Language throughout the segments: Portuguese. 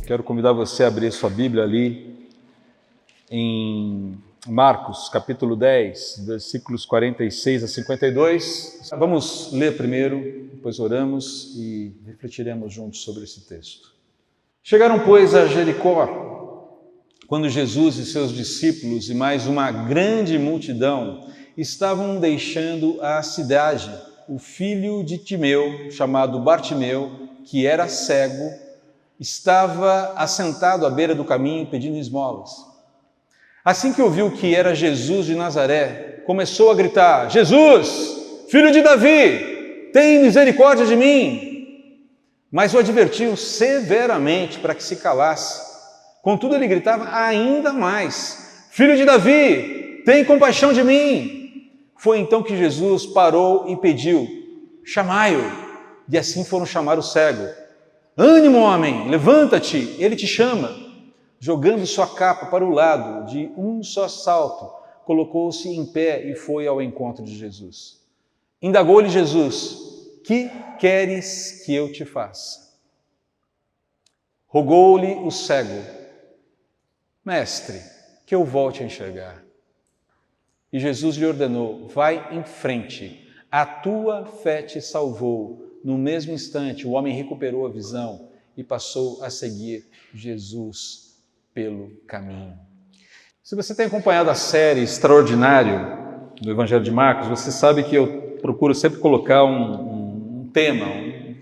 Quero convidar você a abrir sua Bíblia ali em Marcos, capítulo 10, versículos 46 a 52. Vamos ler primeiro, depois oramos e refletiremos juntos sobre esse texto. Chegaram, pois, a Jericó, quando Jesus e seus discípulos e mais uma grande multidão estavam deixando a cidade. O filho de Timeu, chamado Bartimeu, que era cego, estava assentado à beira do caminho pedindo esmolas. Assim que ouviu que era Jesus de Nazaré, começou a gritar: Jesus, filho de Davi, tem misericórdia de mim. Mas o advertiu severamente para que se calasse. Contudo, ele gritava ainda mais: Filho de Davi, tem compaixão de mim. Foi então que Jesus parou e pediu: chamai-o. E assim foram chamar o cego. Ânimo, homem, levanta-te, ele te chama. Jogando sua capa para o lado, de um só salto, colocou-se em pé e foi ao encontro de Jesus. Indagou-lhe Jesus: que queres que eu te faça? Rogou-lhe o cego: mestre, que eu volte a enxergar. E Jesus lhe ordenou: vai em frente, a tua fé te salvou. No mesmo instante, o homem recuperou a visão e passou a seguir Jesus pelo caminho. Se você tem acompanhado a série Extraordinário do Evangelho de Marcos, você sabe que eu procuro sempre colocar um tema,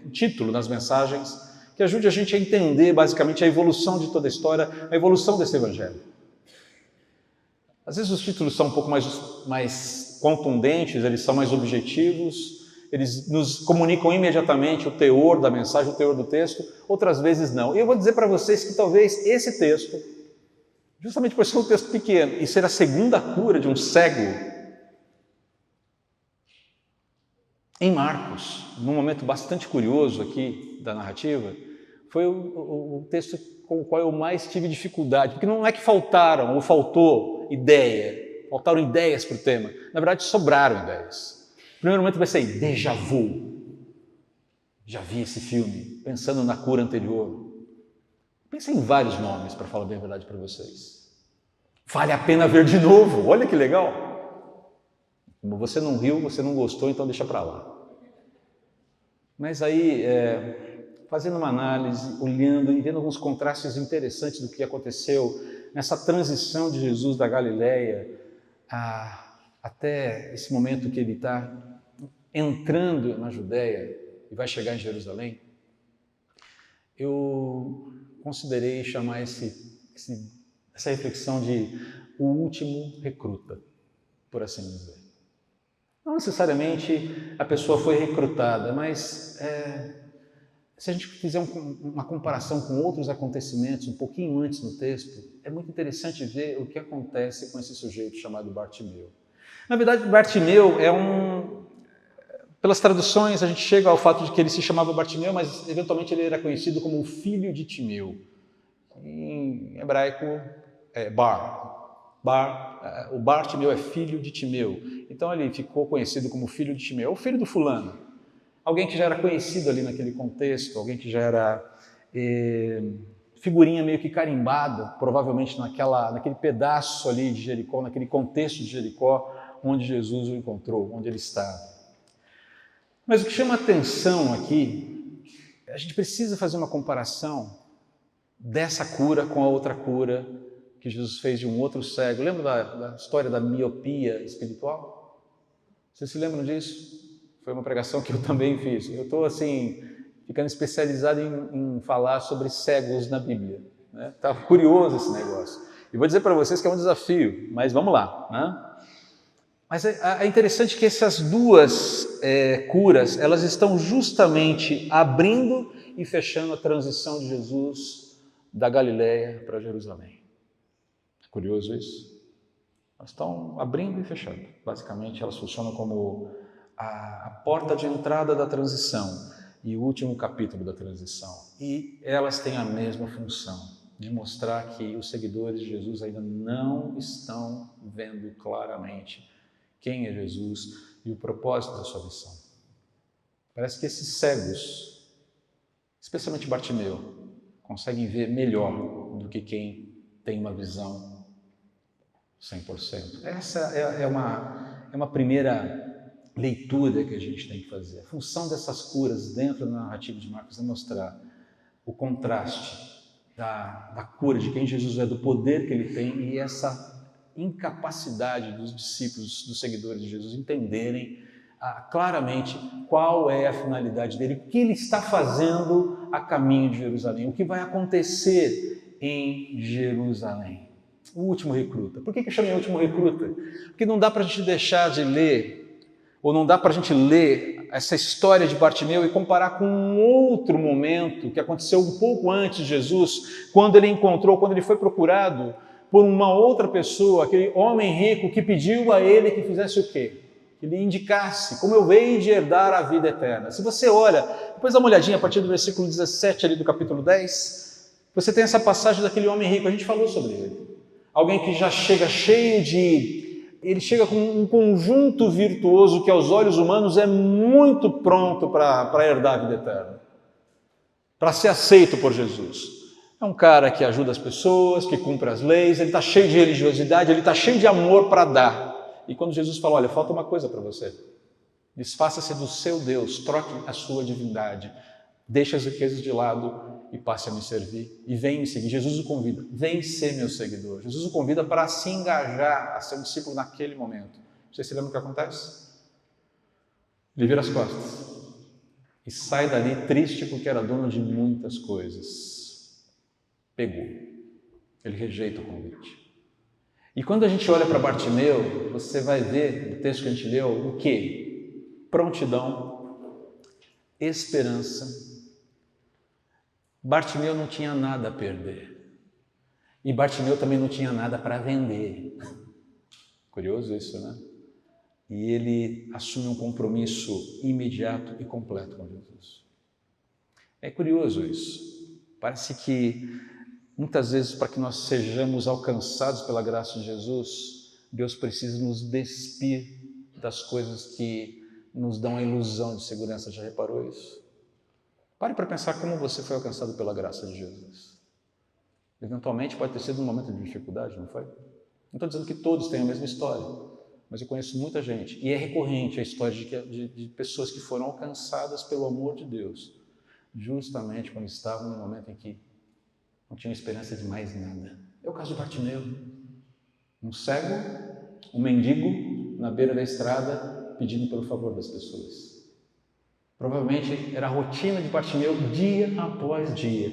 um título nas mensagens que ajude a gente a entender basicamente a evolução de toda a história, a evolução desse Evangelho. Às vezes os títulos são um pouco mais contundentes, eles são mais objetivos, eles nos comunicam imediatamente o teor da mensagem, o teor do texto, outras vezes não. E eu vou dizer para vocês que talvez esse texto, justamente por ser um texto pequeno e ser a segunda cura de um cego, em Marcos, num momento bastante curioso aqui da narrativa, foi o texto com o qual eu mais tive dificuldade, porque não é que faltaram ou faltou ideia, faltaram ideias para o tema, na verdade sobraram ideias. No primeiro momento vai sair déjà vu. Já vi esse filme, pensando na cura anterior. Pensei em vários nomes, para falar bem a verdade para vocês. Vale a pena ver de novo, olha que legal. Como você não riu, você não gostou, então deixa para lá. Mas aí, fazendo uma análise, olhando e vendo alguns contrastes interessantes do que aconteceu nessa transição de Jesus da Galileia até esse momento que ele está entrando na Judéia e vai chegar em Jerusalém, eu considerei chamar essa reflexão de o último recruta, por assim dizer. Não necessariamente a pessoa foi recrutada, mas se a gente fizer uma comparação com outros acontecimentos um pouquinho antes no texto, é muito interessante ver o que acontece com esse sujeito chamado Bartimeu. Na verdade, Bartimeu pelas traduções, a gente chega ao fato de que ele se chamava Bartimeu, mas eventualmente ele era conhecido como o filho de Timeu. Em hebraico, o Bartimeu é filho de Timeu. Então ele ficou conhecido como filho de Timeu, o filho do fulano. Alguém que já era conhecido ali naquele contexto, alguém que já era figurinha meio que carimbada, provavelmente naquele pedaço ali de Jericó, naquele contexto de Jericó, onde Jesus o encontrou, onde ele estava. Mas o que chama atenção aqui, a gente precisa fazer uma comparação dessa cura com a outra cura que Jesus fez de um outro cego. Lembra da história da miopia espiritual? Vocês se lembram disso? Foi uma pregação que eu também fiz. Eu estou assim, ficando especializado em falar sobre cegos na Bíblia. Está curioso esse negócio. E vou dizer para vocês que é um desafio, mas vamos lá, né? Mas é interessante que essas duas curas, elas estão justamente abrindo e fechando a transição de Jesus da Galileia para Jerusalém. É curioso isso? Elas estão abrindo e fechando. Basicamente, elas funcionam como a porta de entrada da transição e o último capítulo da transição. E elas têm a mesma função, de mostrar que os seguidores de Jesus ainda não estão vendo claramente quem é Jesus e o propósito da sua missão. Parece que esses cegos, especialmente Bartimeu, conseguem ver melhor do que quem tem uma visão 100%. Essa é uma primeira leitura que a gente tem que fazer. A função dessas curas dentro da narrativa de Marcos é mostrar o contraste da cura de quem Jesus é, do poder que ele tem e essa incapacidade dos discípulos, dos seguidores de Jesus entenderem claramente qual é a finalidade dele, o que ele está fazendo a caminho de Jerusalém, o que vai acontecer em Jerusalém. O último recruta. Por que eu chamei o último recruta? Porque não dá para a gente deixar de ler, ou não dá para a gente ler essa história de Bartimeu e comparar com um outro momento que aconteceu um pouco antes de Jesus, quando ele foi procurado por uma outra pessoa, aquele homem rico que pediu a ele que fizesse o quê? Que lhe indicasse como eu hei de herdar a vida eterna. Se você olha, depois dá uma olhadinha a partir do versículo 17 ali do capítulo 10, você tem essa passagem daquele homem rico, a gente falou sobre ele. Alguém que já chega cheio de... Ele chega com um conjunto virtuoso que aos olhos humanos é muito pronto para herdar a vida eterna, para ser aceito por Jesus. É um cara que ajuda as pessoas, que cumpre as leis, ele está cheio de religiosidade, ele está cheio de amor para dar. E quando Jesus fala, olha, falta uma coisa para você, desfaça-se do seu Deus, troque a sua divindade, deixe as riquezas de lado e passe a me servir e vem me seguir. Jesus o convida, vem ser meu seguidor. Jesus o convida para se engajar, a ser um discípulo naquele momento. Você se lembra o que acontece? Ele vira as costas e sai dali triste porque era dono de muitas coisas. Pegou. Ele rejeita o convite. E quando a gente olha para Bartimeu, você vai ver no texto que a gente leu o quê? Prontidão, esperança. Bartimeu não tinha nada a perder. E Bartimeu também não tinha nada para vender. Curioso isso, né? E ele assume um compromisso imediato e completo com Jesus. É curioso isso. Parece que muitas vezes, para que nós sejamos alcançados pela graça de Jesus, Deus precisa nos despir das coisas que nos dão a ilusão de segurança. Já reparou isso? Pare para pensar como você foi alcançado pela graça de Jesus. Eventualmente pode ter sido um momento de dificuldade, não foi? Não estou dizendo que todos têm a mesma história, mas eu conheço muita gente, e é recorrente a história de pessoas que foram alcançadas pelo amor de Deus, justamente quando estavam no momento em que não tinham esperança de mais nada. É o caso de Bartimeu, um cego, um mendigo na beira da estrada pedindo pelo favor das pessoas. Provavelmente era a rotina de Bartimeu dia após dia,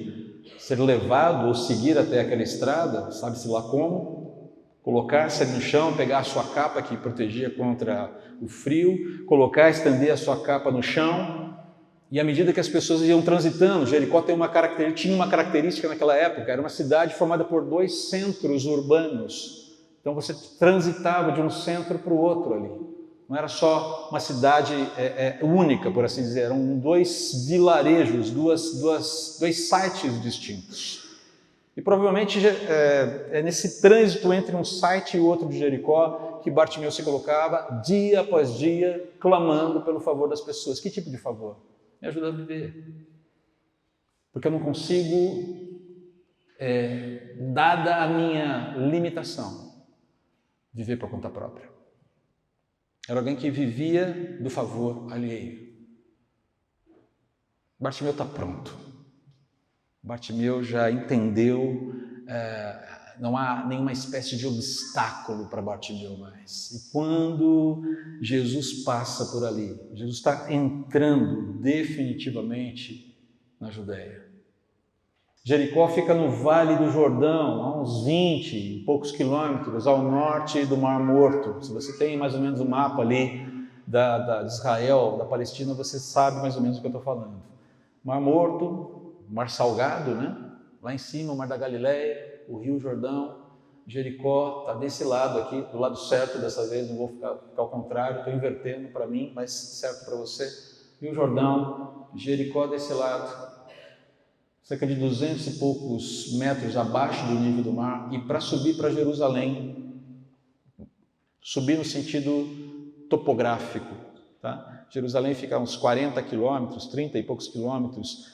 ser levado ou seguir até aquela estrada, sabe-se lá como, colocar-se no chão, pegar a sua capa que protegia contra o frio, estender a sua capa no chão. E à medida que as pessoas iam transitando, Jericó tinha uma característica naquela época, era uma cidade formada por 2 centros urbanos. Então você transitava de um centro para o outro ali. Não era só uma cidade única, por assim dizer, eram 2 vilarejos, dois sites distintos. E provavelmente é nesse trânsito entre um site e outro de Jericó que Bartimeu se colocava dia após dia, clamando pelo favor das pessoas. Que tipo de favor? Me ajuda a viver. Porque eu não consigo, dada a minha limitação, viver por conta própria. Era alguém que vivia do favor alheio. Bartimeu está pronto. Bartimeu já entendeu, não há nenhuma espécie de obstáculo para Bartimeu mais. E quando Jesus passa por ali, Jesus está entrando definitivamente na Judéia. Jericó fica no Vale do Jordão, a uns 20 e poucos quilômetros ao norte do Mar Morto. Se você tem mais ou menos o mapa ali de Israel, da Palestina, você sabe mais ou menos o que eu estou falando. Mar Morto, Mar Salgado, né? Lá em cima, o Mar da Galileia, o Rio Jordão, Jericó está desse lado aqui, do lado certo dessa vez, não vou ficar ao contrário, estou invertendo para mim, mas certo para você. Rio Jordão, Jericó desse lado, cerca de 200 e poucos metros abaixo do nível do mar, e para subir para Jerusalém, subir no sentido topográfico, tá? Jerusalém fica a uns 40 quilômetros, 30 e poucos quilômetros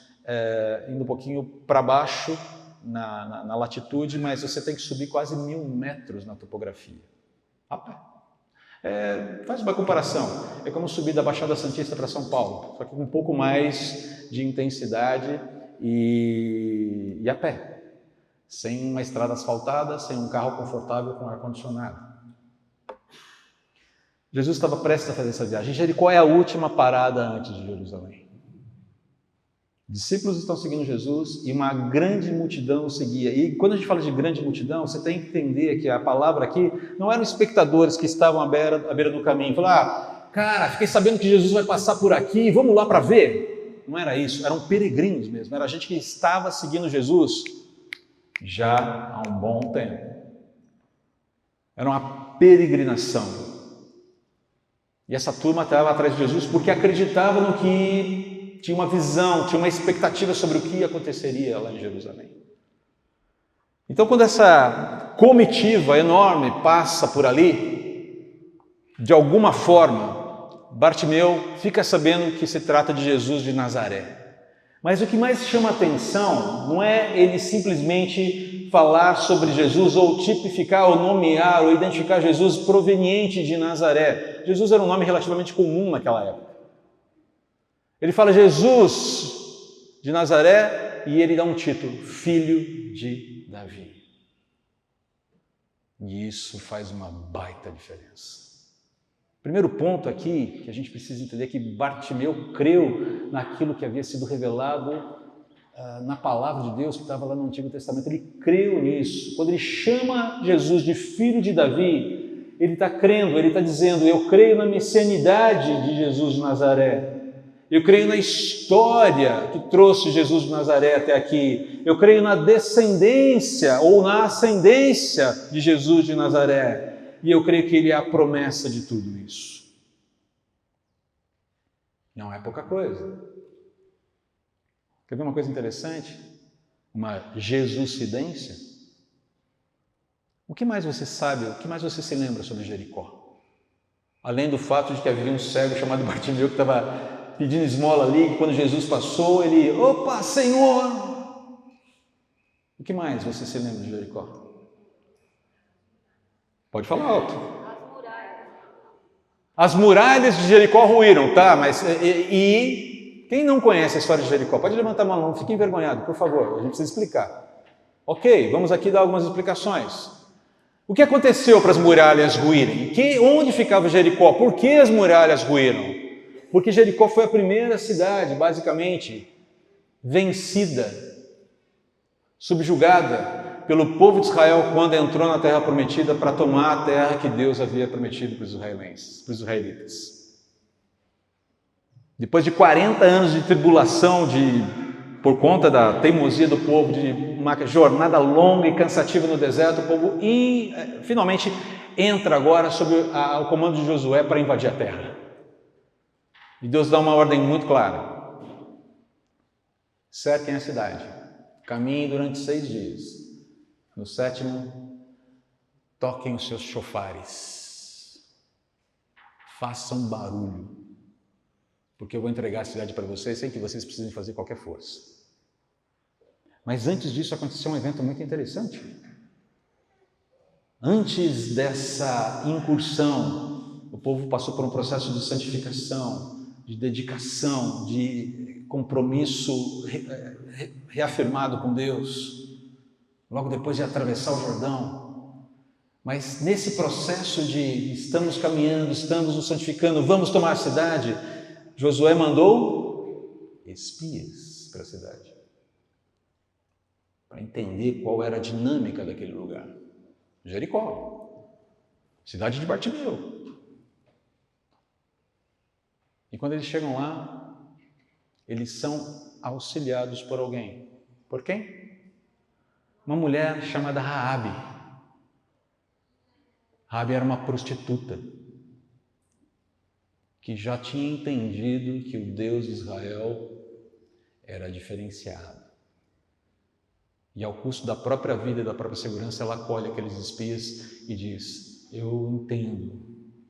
indo um pouquinho para baixo na latitude, mas você tem que subir quase 1000 metros na topografia. A pé. Faz uma comparação, é como subir da Baixada Santista para São Paulo, só que com um pouco mais de intensidade e a pé, sem uma estrada asfaltada, sem um carro confortável com ar-condicionado. Jesus estava prestes a fazer essa viagem. Jericó é a última parada antes de Jerusalém. Discípulos estão seguindo Jesus e uma grande multidão o seguia. E quando a gente fala de grande multidão, você tem que entender que a palavra aqui não eram espectadores que estavam à beira do caminho. Falaram, cara, fiquei sabendo que Jesus vai passar por aqui, vamos lá para ver. Não era isso, eram peregrinos mesmo. Era gente que estava seguindo Jesus já há um bom tempo. Era uma peregrinação. E essa turma estava atrás de Jesus porque acreditava no que... Tinha uma visão, tinha uma expectativa sobre o que aconteceria lá em Jerusalém. Então, quando essa comitiva enorme passa por ali, de alguma forma, Bartimeu fica sabendo que se trata de Jesus de Nazaré. Mas o que mais chama a atenção não é ele simplesmente falar sobre Jesus ou tipificar, ou nomear, ou identificar Jesus proveniente de Nazaré. Jesus era um nome relativamente comum naquela época. Ele fala Jesus de Nazaré e ele dá um título, Filho de Davi. E isso faz uma baita diferença. Primeiro ponto aqui que a gente precisa entender é que Bartimeu creu naquilo que havia sido revelado na palavra de Deus que estava lá no Antigo Testamento. Ele creu nisso. Quando ele chama Jesus de Filho de Davi, ele está crendo, ele está dizendo, eu creio na messianidade de Jesus de Nazaré. Eu creio na história que trouxe Jesus de Nazaré até aqui. Eu creio na descendência ou na ascendência de Jesus de Nazaré. E eu creio que ele é a promessa de tudo isso. Não é pouca coisa. Quer ver uma coisa interessante? Uma Jesuscidência? O que mais você sabe, o que mais você se lembra sobre Jericó? Além do fato de que havia um cego chamado Bartimeu que estava pedindo esmola ali, quando Jesus passou, ele, opa, Senhor! O que mais você se lembra de Jericó? Pode falar alto. As muralhas de Jericó ruíram, tá? Mas e quem não conhece a história de Jericó? Pode levantar a mão, não fique envergonhado, por favor, a gente precisa explicar. Ok, vamos aqui dar algumas explicações. O que aconteceu para as muralhas ruírem? Onde ficava Jericó? Por que as muralhas ruíram? Porque Jericó foi a primeira cidade, basicamente, vencida, subjugada pelo povo de Israel quando entrou na terra prometida para tomar a terra que Deus havia prometido para os israelitas. Depois de 40 anos de tribulação, por conta da teimosia do povo, de uma jornada longa e cansativa no deserto, o povo finalmente entra agora sob o comando de Josué para invadir a terra. E Deus dá uma ordem muito clara. Cerquem a cidade. Caminhem durante 6 dias. No 7º, toquem os seus chofares. Façam barulho. Porque eu vou entregar a cidade para vocês sem que vocês precisem fazer qualquer força. Mas antes disso aconteceu um evento muito interessante. Antes dessa incursão, o povo passou por um processo de santificação, de dedicação, de compromisso reafirmado com Deus, logo depois de atravessar o Jordão. Mas nesse processo de estamos caminhando, estamos nos santificando, vamos tomar a cidade, Josué mandou espias para a cidade, para entender qual era a dinâmica daquele lugar. Jericó, cidade de Bartimeu. E quando eles chegam lá, eles são auxiliados por alguém. Por quem? Uma mulher chamada Raabe. Raabe era uma prostituta que já tinha entendido que o Deus de Israel era diferenciado. E ao custo da própria vida e da própria segurança, ela acolhe aqueles espias e diz, eu entendo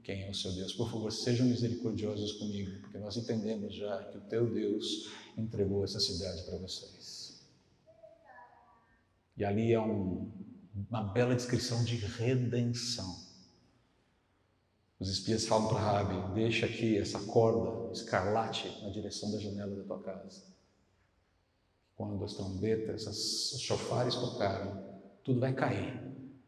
quem é o seu Deus. Por favor, sejam misericordiosos comigo, porque nós entendemos já que o teu Deus entregou essa cidade para vocês. E ali é uma bela descrição de redenção. Os espias falam para Raabe: deixa aqui essa corda escarlate na direção da janela da tua casa. Quando as trombetas, os chofares tocarem, tudo vai cair,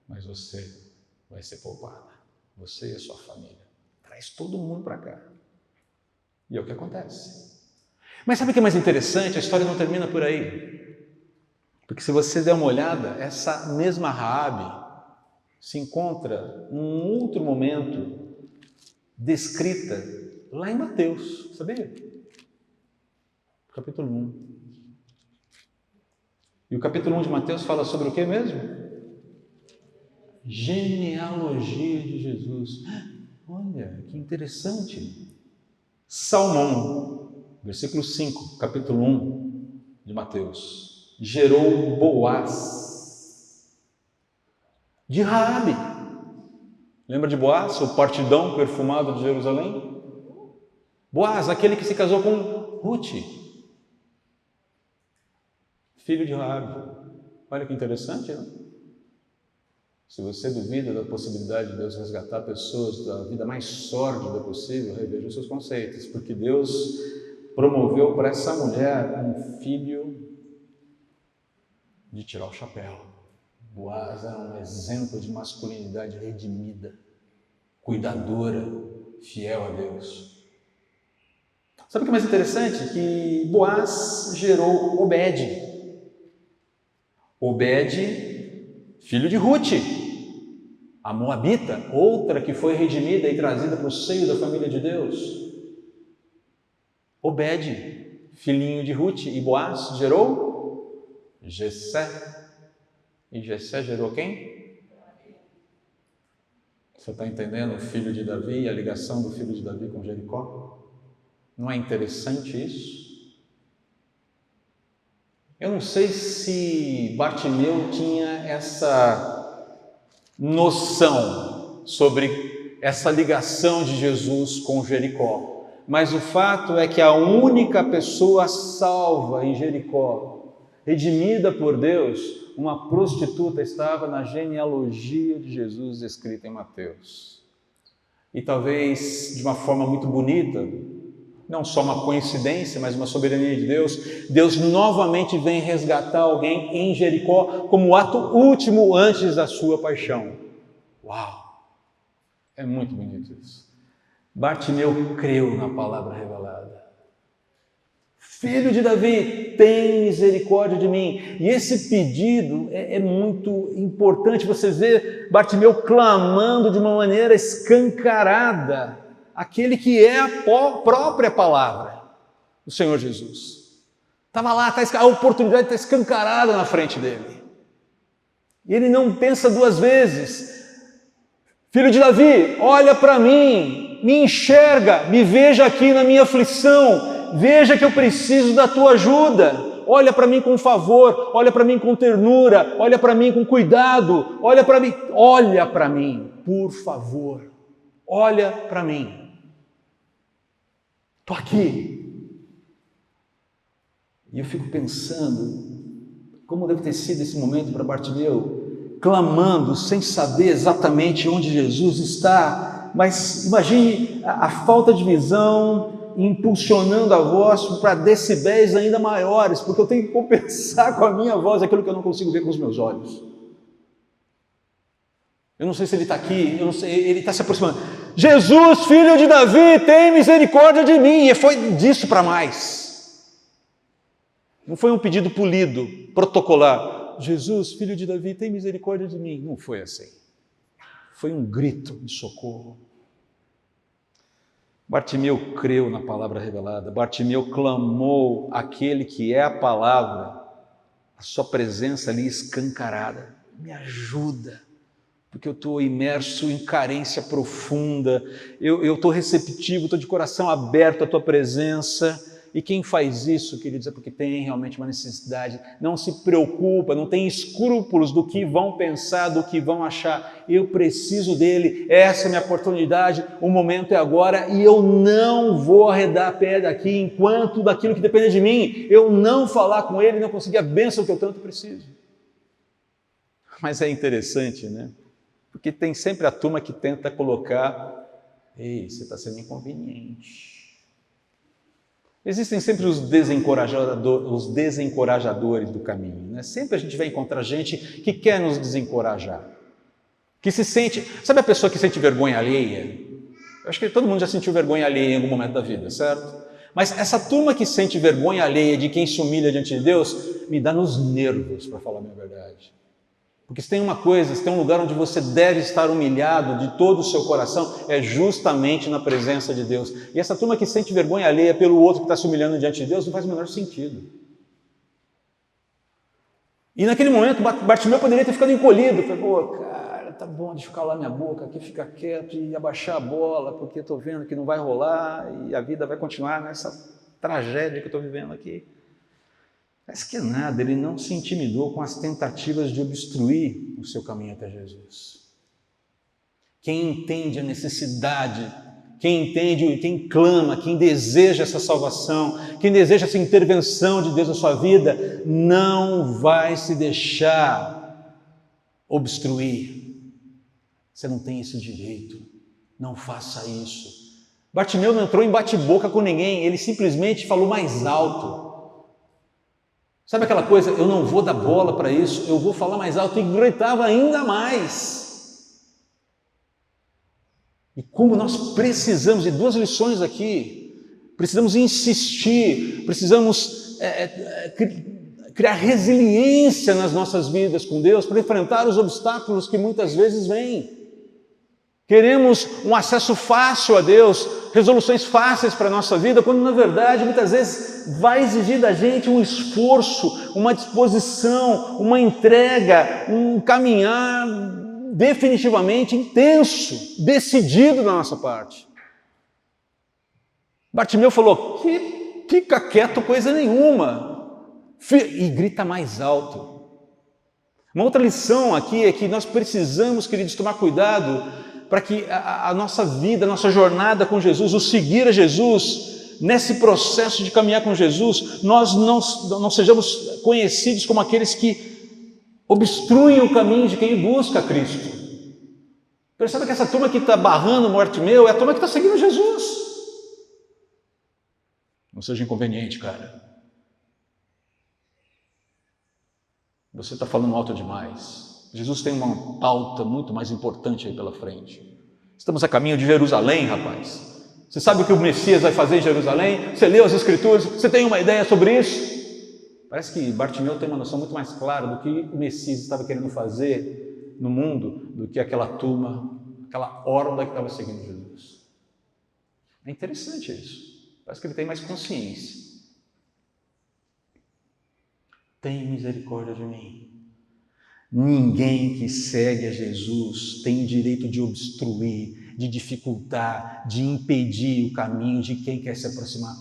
mas você vai ser poupada. Você e a sua família. Traz todo mundo para cá. E é o que acontece. Mas sabe o que é mais interessante? A história não termina por aí. Porque se você der uma olhada, essa mesma Raabe se encontra num outro momento descrita lá em Mateus, sabia? Capítulo 1. E o capítulo 1 de Mateus fala sobre o que mesmo? Genealogia de Jesus. Olha, que interessante. Salmão, versículo 5, capítulo 1 de Mateus, gerou Boaz de Raabe. Lembra de Boaz, o partidão perfumado de Jerusalém? Boaz, aquele que se casou com Ruth, filho de Raabe. Olha que interessante, não? Se você duvida da possibilidade de Deus resgatar pessoas da vida mais sórdida possível, reveja os seus conceitos, porque Deus promoveu para essa mulher um filho de tirar o chapéu. Boaz era um exemplo de masculinidade redimida, cuidadora, fiel a Deus. Sabe o que é mais interessante? Que Boaz gerou Obed. Obed, filho de Ruth, a Moabita, outra que foi redimida e trazida para o seio da família de Deus. Obed, filhinho de Ruth, e Boaz gerou Jessé. E Jessé gerou quem? Você está entendendo o filho de Davi e a ligação do filho de Davi com Jericó? Não é interessante isso? Eu não sei se Bartimeu tinha essa noção sobre essa ligação de Jesus com Jericó, mas o fato é que a única pessoa salva em Jericó, redimida por Deus, uma prostituta, estava na genealogia de Jesus escrita em Mateus. E talvez de uma forma muito bonita, não só uma coincidência, mas uma soberania de Deus, Deus novamente vem resgatar alguém em Jericó como ato último antes da sua paixão. Uau! É muito bonito isso. Bartimeu creu na palavra revelada. Filho de Davi, tem misericórdia de mim. E esse pedido é muito importante. Você vê Bartimeu clamando de uma maneira escancarada aquele que é a própria palavra, o Senhor Jesus. Estava lá, a oportunidade está escancarada na frente dele. E ele não pensa duas vezes. Filho de Davi, olha para mim, me enxerga, me veja aqui na minha aflição, veja que eu preciso da tua ajuda. Olha para mim com favor, olha para mim com ternura, olha para mim com cuidado, olha para mim, por favor, olha para mim. Estou aqui. E eu fico pensando, como deve ter sido esse momento para Bartimeu, clamando sem saber exatamente onde Jesus está, mas imagine a falta de visão impulsionando a voz para decibéis ainda maiores, porque eu tenho que compensar com a minha voz aquilo que eu não consigo ver com os meus olhos. Eu não sei se ele está aqui, eu não sei, ele está se aproximando. Jesus, filho de Davi, tem misericórdia de mim. E foi disso para mais. Não foi um pedido polido, protocolar. Jesus, filho de Davi, tem misericórdia de mim. Não foi assim. Foi um grito de socorro. Bartimeu creu na palavra revelada. Bartimeu clamou aquele que é a palavra, a sua presença ali escancarada. Me ajuda. Porque eu estou imerso em carência profunda, eu estou receptivo, estou de coração aberto à tua presença, E quem faz isso, queridos, é porque tem realmente uma necessidade, não se preocupa, não tem escrúpulos do que vão pensar, do que vão achar. Eu preciso dele, essa é a minha oportunidade, o momento é agora e eu não vou arredar pé daqui enquanto daquilo que depende de mim, eu não falar com ele e não conseguir a bênção que eu tanto preciso. Mas é interessante, né? Porque tem sempre a turma que tenta colocar, ei, você está sendo inconveniente. Existem sempre os desencorajadores do caminho, né? Sempre a gente vai encontrar gente que quer nos desencorajar, que se sente... Sabe a pessoa que sente vergonha alheia? Eu acho que todo mundo já sentiu vergonha alheia em algum momento da vida, certo? Mas essa turma que sente vergonha alheia de quem se humilha diante de Deus, me dá nos nervos, para falar a minha verdade. Porque se tem uma coisa, se tem um lugar onde você deve estar humilhado de todo o seu coração, é justamente na presença de Deus. E essa turma que sente vergonha alheia pelo outro que está se humilhando diante de Deus, não faz o menor sentido. E naquele momento, Bartimeu poderia ter ficado encolhido. Falei, pô, cara, tá bom, deixa eu calar minha boca aqui, ficar quieto e abaixar a bola, porque estou vendo que não vai rolar e a vida vai continuar nessa tragédia que eu estou vivendo aqui. Mas que nada, ele não se intimidou com as tentativas de obstruir o seu caminho até Jesus. Quem entende a necessidade, quem entende, quem clama, quem deseja essa salvação, quem deseja essa intervenção de Deus na sua vida, não vai se deixar obstruir. Você não tem esse direito, não faça isso. Bartimeu não entrou em bate-boca com ninguém, ele simplesmente falou mais alto. Sabe aquela coisa, eu não vou dar bola para isso, eu vou falar mais alto, e gritava ainda mais. E como nós precisamos, de duas lições aqui, precisamos insistir, precisamos criar resiliência nas nossas vidas com Deus, para enfrentar os obstáculos que muitas vezes vêm. Queremos um acesso fácil a Deus, resoluções fáceis para a nossa vida, quando na verdade muitas vezes vai exigir da gente um esforço, uma disposição, uma entrega, um caminhar definitivamente intenso, decidido da nossa parte. Bartimeu falou, que fica quieto coisa nenhuma, e grita mais alto. Uma outra lição aqui é que nós precisamos, queridos, tomar cuidado para que a nossa vida, a nossa jornada com Jesus, o seguir a Jesus, nesse processo de caminhar com Jesus, nós não sejamos conhecidos como aqueles que obstruem o caminho de quem busca Cristo. Perceba que essa turma que está barrando o Bartimeu é a turma que está seguindo Jesus. Não seja inconveniente, cara. Você está falando alto demais. Jesus tem uma pauta muito mais importante aí pela frente. Estamos a caminho de Jerusalém, rapaz. Você sabe o que o Messias vai fazer em Jerusalém? Você leu as Escrituras? Você tem uma ideia sobre isso? Parece que Bartimeu tem uma noção muito mais clara do que o Messias estava querendo fazer no mundo do que aquela turma, aquela horda que estava seguindo Jesus. É interessante isso. Parece que ele tem mais consciência. Tem misericórdia de mim. Ninguém que segue a Jesus tem o direito de obstruir, de dificultar, de impedir o caminho de quem quer se aproximar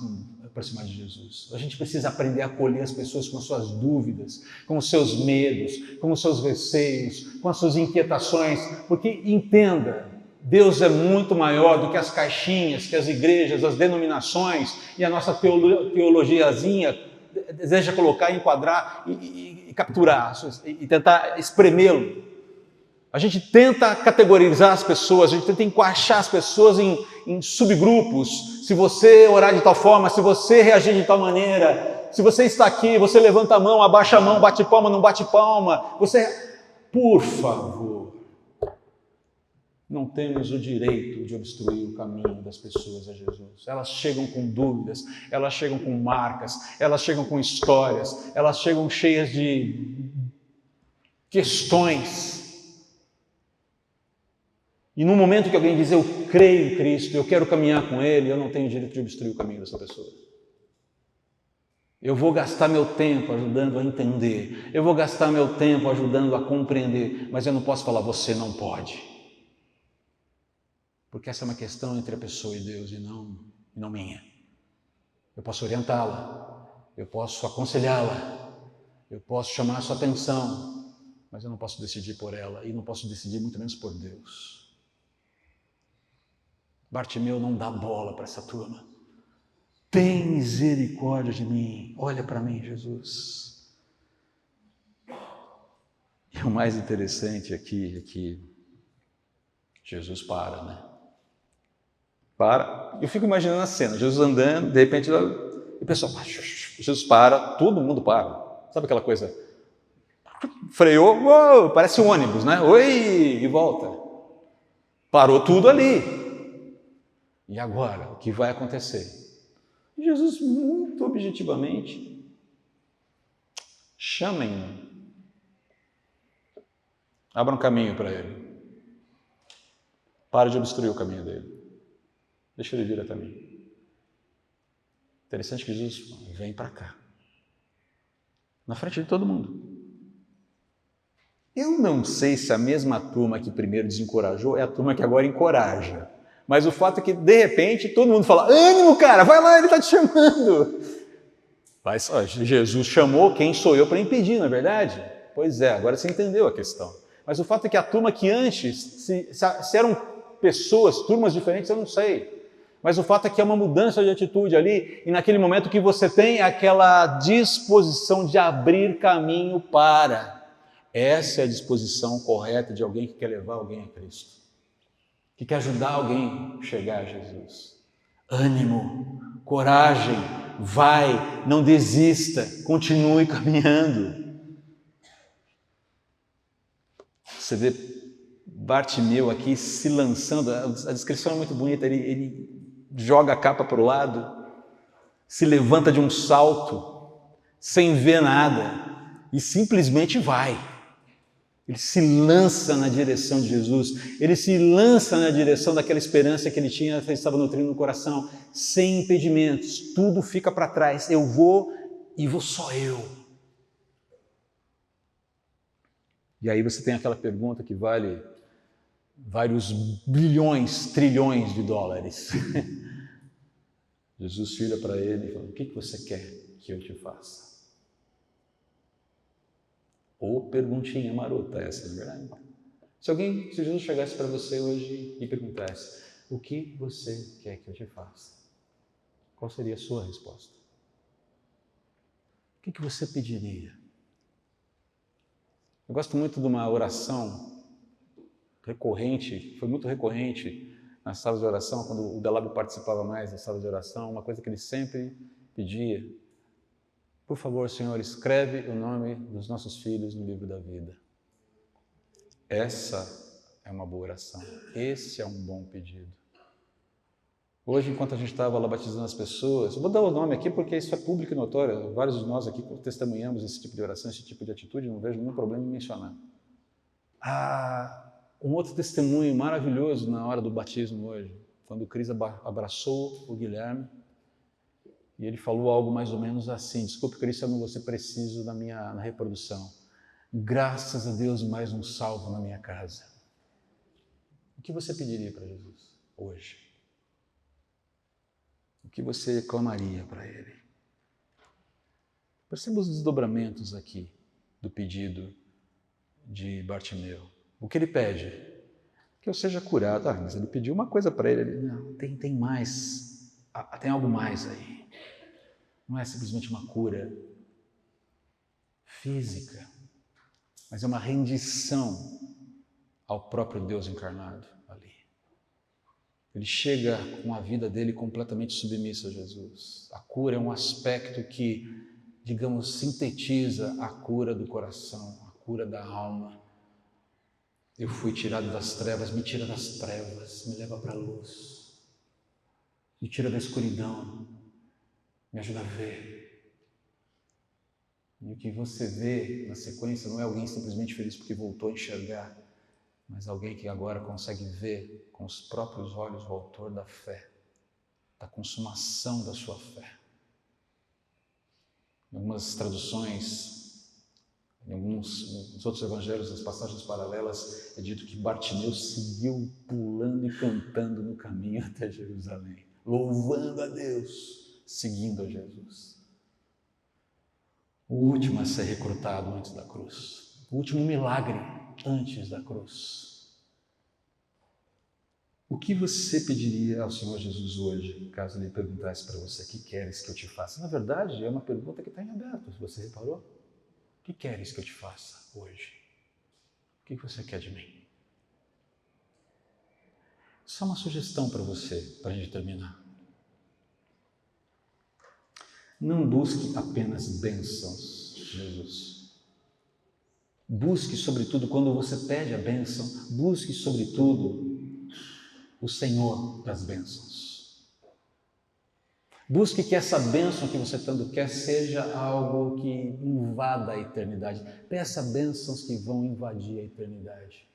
de Jesus. A gente precisa aprender a acolher as pessoas com as suas dúvidas, com os seus medos, com os seus receios, com as suas inquietações, porque entenda, Deus é muito maior do que as caixinhas, que as igrejas, as denominações e a nossa teologiazinha deseja colocar, enquadrar e capturar e tentar espremê-lo. A gente tenta categorizar as pessoas, a gente tenta encaixar as pessoas em subgrupos. Se você orar de tal forma, se você reagir de tal maneira, se você está aqui, você levanta a mão, abaixa a mão, bate palma, não bate palma. Por favor, não temos o direito de obstruir o caminho das pessoas a Jesus. Elas chegam com dúvidas, elas chegam com marcas, elas chegam com histórias, elas chegam cheias de questões. E no momento que alguém diz, eu creio em Cristo, eu quero caminhar com Ele, eu não tenho direito de obstruir o caminho dessa pessoa. Eu vou gastar meu tempo ajudando a entender, eu vou gastar meu tempo ajudando a compreender, mas eu não posso falar, você não pode. Porque essa é uma questão entre a pessoa e Deus e não minha. eu posso orientá-la, eu posso aconselhá-la, eu posso chamar a sua atenção, mas eu não posso decidir por ela e não posso decidir muito menos por Deus. Bartimeu não dá bola para essa turma. Tem misericórdia de mim, olha para mim, Jesus. E o mais interessante aqui é que Jesus para, né? Para. Eu fico imaginando a cena, Jesus andando, de repente, o pessoal, Jesus para, todo mundo para. Sabe aquela coisa? Freou, uou, parece um ônibus, né? Oi, e volta. Parou tudo ali. E agora, o que vai acontecer? Jesus, muito objetivamente, chamem-no. Abra um caminho para ele. Pare de obstruir o caminho dele. Deixa ele vir até mim. Interessante que Jesus vem para cá. Na frente de todo mundo. Eu não sei se a mesma turma que primeiro desencorajou é a turma que agora encoraja. Mas o fato é que, de repente, todo mundo fala, ânimo, cara, vai lá, ele está te chamando. Mas Jesus chamou, quem sou eu para impedir, não é verdade? Pois é, agora você entendeu a questão. Mas o fato é que a turma que antes, se eram pessoas, turmas diferentes, eu não sei. Mas o fato é que é uma mudança de atitude ali, e naquele momento que você tem aquela disposição de abrir caminho para. Essa é a disposição correta de alguém que quer levar alguém a Cristo, que quer ajudar alguém a chegar a Jesus. Ânimo, coragem, vai, não desista, continue caminhando. Você vê Bartimeu aqui se lançando, a descrição é muito bonita, ele joga a capa para o lado, se levanta de um salto, sem ver nada, e simplesmente vai. Ele se lança na direção de Jesus, ele se lança na direção daquela esperança que ele tinha, que ele estava nutrindo no coração, sem impedimentos, tudo fica para trás, eu vou e vou só eu. E aí você tem aquela pergunta que vale vários bilhões, trilhões de dólares. Jesus vira para ele e fala, o que você quer que eu te faça? Ou perguntinha marota essa, não é verdade? Se Jesus chegasse para você hoje e perguntasse, o que você quer que eu te faça? Qual seria a sua resposta? O que você pediria? Eu gosto muito de uma oração recorrente, foi muito recorrente nas salas de oração, quando o Delabo participava mais das salas de oração, uma coisa que ele sempre pedia, por favor, Senhor, escreve o nome dos nossos filhos no livro da vida. Essa é uma boa oração, esse é um bom pedido. Hoje, enquanto a gente estava lá batizando as pessoas, eu vou dar o nome aqui porque isso é público e notório, vários de nós aqui testemunhamos esse tipo de oração, esse tipo de atitude, não vejo nenhum problema em mencionar. Um outro testemunho maravilhoso na hora do batismo hoje, quando o Cris abraçou o Guilherme, e ele falou algo mais ou menos assim, desculpe, Cris, eu não vou ser preciso na reprodução. Graças a Deus, mais um salvo na minha casa. O que você pediria para Jesus hoje? O que você clamaria para Ele? Perceba os desdobramentos aqui do pedido de Bartimeu. O que ele pede? Que eu seja curado. Mas ele pediu uma coisa para ele. Não, tem mais. Tem algo mais aí. Não é simplesmente uma cura física, mas é uma rendição ao próprio Deus encarnado ali. Ele chega com a vida dele completamente submissa a Jesus. A cura é um aspecto que, digamos, sintetiza a cura do coração, a cura da alma. Eu fui tirado das trevas, me tira das trevas, me leva para a luz, me tira da escuridão, me ajuda a ver. E o que você vê na sequência não é alguém simplesmente feliz porque voltou a enxergar, mas alguém que agora consegue ver com os próprios olhos o autor da fé, da consumação da sua fé. Em algumas traduções, em alguns outros evangelhos, nas passagens paralelas, é dito que Bartimeu seguiu pulando e cantando no caminho até Jerusalém, louvando a Deus, seguindo a Jesus. O último a ser recrutado antes da cruz. O último milagre antes da cruz. O que você pediria ao Senhor Jesus hoje, caso Ele perguntasse para você: o que queres que eu te faça? Na verdade, é uma pergunta que está em aberto, você reparou? O que queres que eu te faça hoje? O que você quer de mim? Só uma sugestão para você, para a gente terminar. Não busque apenas bênçãos de Jesus. Busque, sobretudo, quando você pede a bênção, busque, sobretudo, o Senhor das bênçãos. Busque que essa bênção que você tanto quer seja algo que invada a eternidade. Peça bênçãos que vão invadir a eternidade.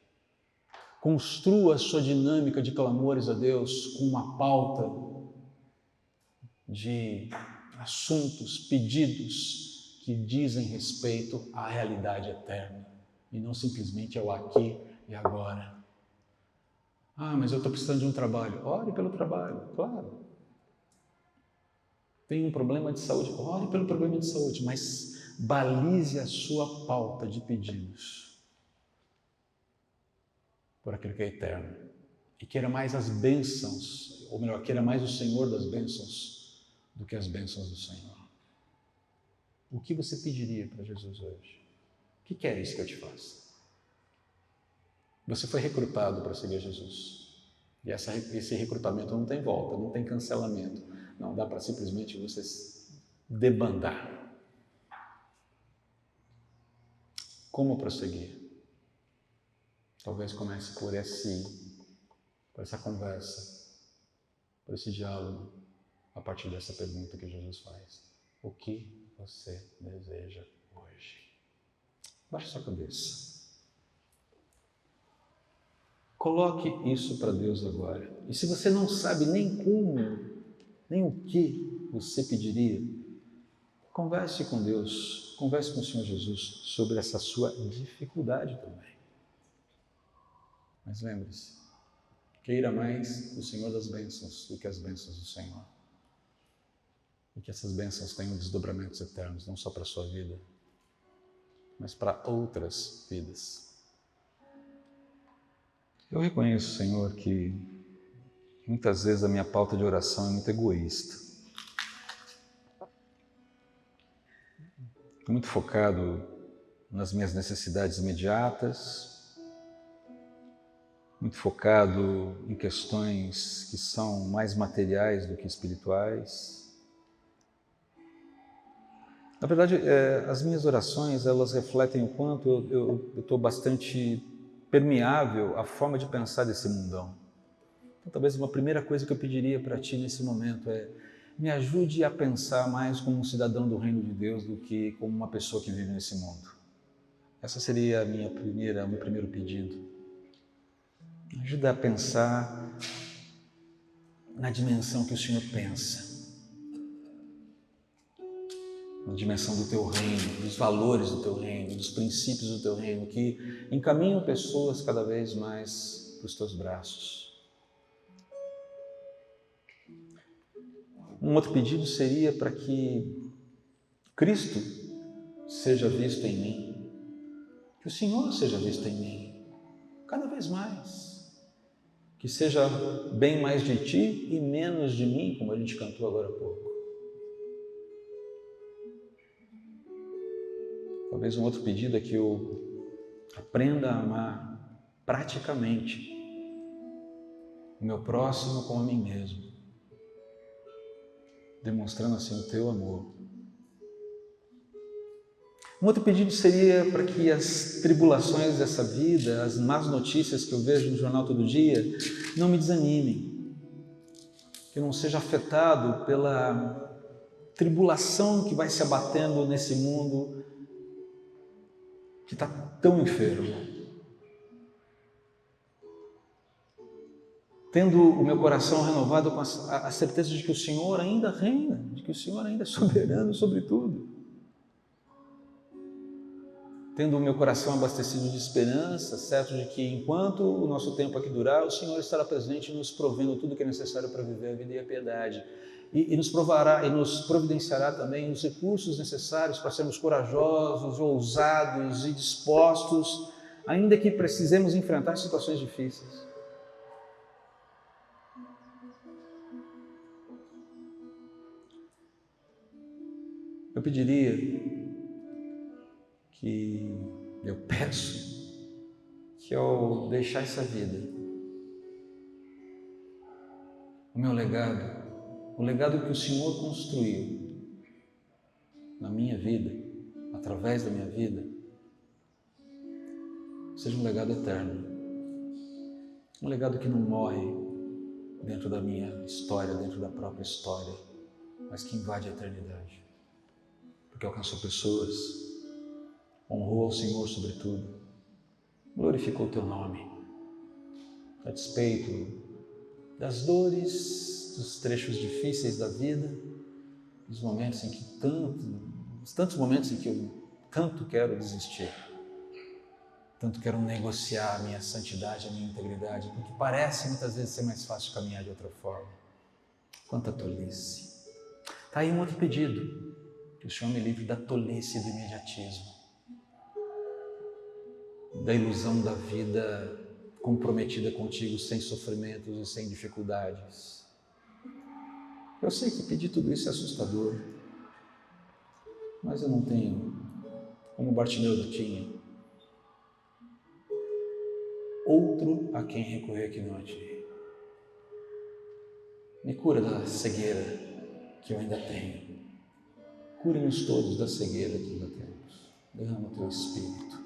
Construa a sua dinâmica de clamores a Deus com uma pauta de assuntos, pedidos que dizem respeito à realidade eterna e não simplesmente ao aqui e agora. Ah, mas eu estou precisando de um trabalho. Ore pelo trabalho, claro. Tem um problema de saúde, ore pelo problema de saúde, mas balize a sua pauta de pedidos por aquilo que é eterno. E queira mais as bênçãos, ou melhor, queira mais o Senhor das bênçãos do que as bênçãos do Senhor. O que você pediria para Jesus hoje? O que queres que eu te faça? Você foi recrutado para seguir Jesus. E esse recrutamento não tem volta, não tem cancelamento. Não dá para simplesmente você debandar. Como prosseguir? Talvez comece por essa conversa, por esse diálogo, a partir dessa pergunta que Jesus faz. O que você deseja hoje? Baixe sua cabeça. Coloque isso para Deus agora. E se você não sabe nem como, nem o que você pediria, converse com Deus, converse com o Senhor Jesus sobre essa sua dificuldade também. Mas lembre-se, queira mais o Senhor das bênçãos do que as bênçãos do Senhor. E que essas bênçãos tenham desdobramentos eternos, não só para a sua vida, mas para outras vidas. Eu reconheço, Senhor, que muitas vezes a minha pauta de oração é muito egoísta. Muito focado nas minhas necessidades imediatas, muito focado em questões que são mais materiais do que espirituais. Na verdade, as minhas orações, elas refletem o quanto eu estou bastante permeável à forma de pensar desse mundão. Então, talvez uma primeira coisa que eu pediria para Ti nesse momento é: me ajude a pensar mais como um cidadão do reino de Deus do que como uma pessoa que vive nesse mundo. Essa seria o meu primeiro pedido. Me ajuda a pensar na dimensão que o Senhor pensa. Na dimensão do Teu reino, dos valores do Teu reino, dos princípios do Teu reino, que encaminham pessoas cada vez mais para os Teus braços. Um outro pedido seria para que Cristo seja visto em mim, que o Senhor seja visto em mim, cada vez mais. Que seja bem mais de Ti e menos de mim, como a gente cantou agora há pouco. Talvez um outro pedido é que eu aprenda a amar praticamente o meu próximo como a mim mesmo, demonstrando assim o Teu amor. Um outro pedido seria para que as tribulações dessa vida, as más notícias que eu vejo no jornal todo dia, não me desanimem, que eu não seja afetado pela tribulação que vai se abatendo nesse mundo que está tão enfermo. Tendo o meu coração renovado com a certeza de que o Senhor ainda reina, de que o Senhor ainda é soberano sobre tudo. Tendo o meu coração abastecido de esperança, certo de que enquanto o nosso tempo aqui durar, o Senhor estará presente nos provendo tudo que é necessário para viver a vida e a piedade. e nos provará e nos providenciará também os recursos necessários para sermos corajosos, ousados e dispostos, ainda que precisemos enfrentar situações difíceis. Eu pediria eu peço que ao deixar essa vida, o meu legado, o legado que o Senhor construiu na minha vida, através da minha vida, seja um legado eterno, um legado que não morre dentro da minha história, dentro da própria história, mas que invade a eternidade, porque alcançou pessoas, honrou ao Senhor sobretudo, glorificou o teu nome, a despeito das dores, dos trechos difíceis da vida, dos momentos em que tantos momentos em que eu tanto quero desistir, tanto quero negociar a minha santidade, a minha integridade, porque parece muitas vezes ser mais fácil caminhar de outra forma. Quanta tolice! Está aí um outro pedido, que o Senhor me livre da tolice e do imediatismo, da ilusão da vida comprometida contigo, sem sofrimentos e sem dificuldades. Eu sei que pedir tudo isso é assustador, mas eu não tenho, como Bartimeu não tinha, outro a quem recorrer que não a ti. Me cura da cegueira que eu ainda tenho. Cure-nos todos da cegueira que ainda temos. Derrama o teu Espírito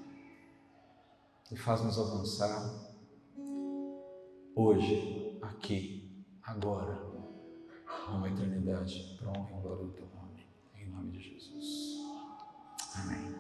e faz-nos avançar hoje, aqui, agora, numa eternidade, para a honra e glória do teu nome. Em nome de Jesus. Amém.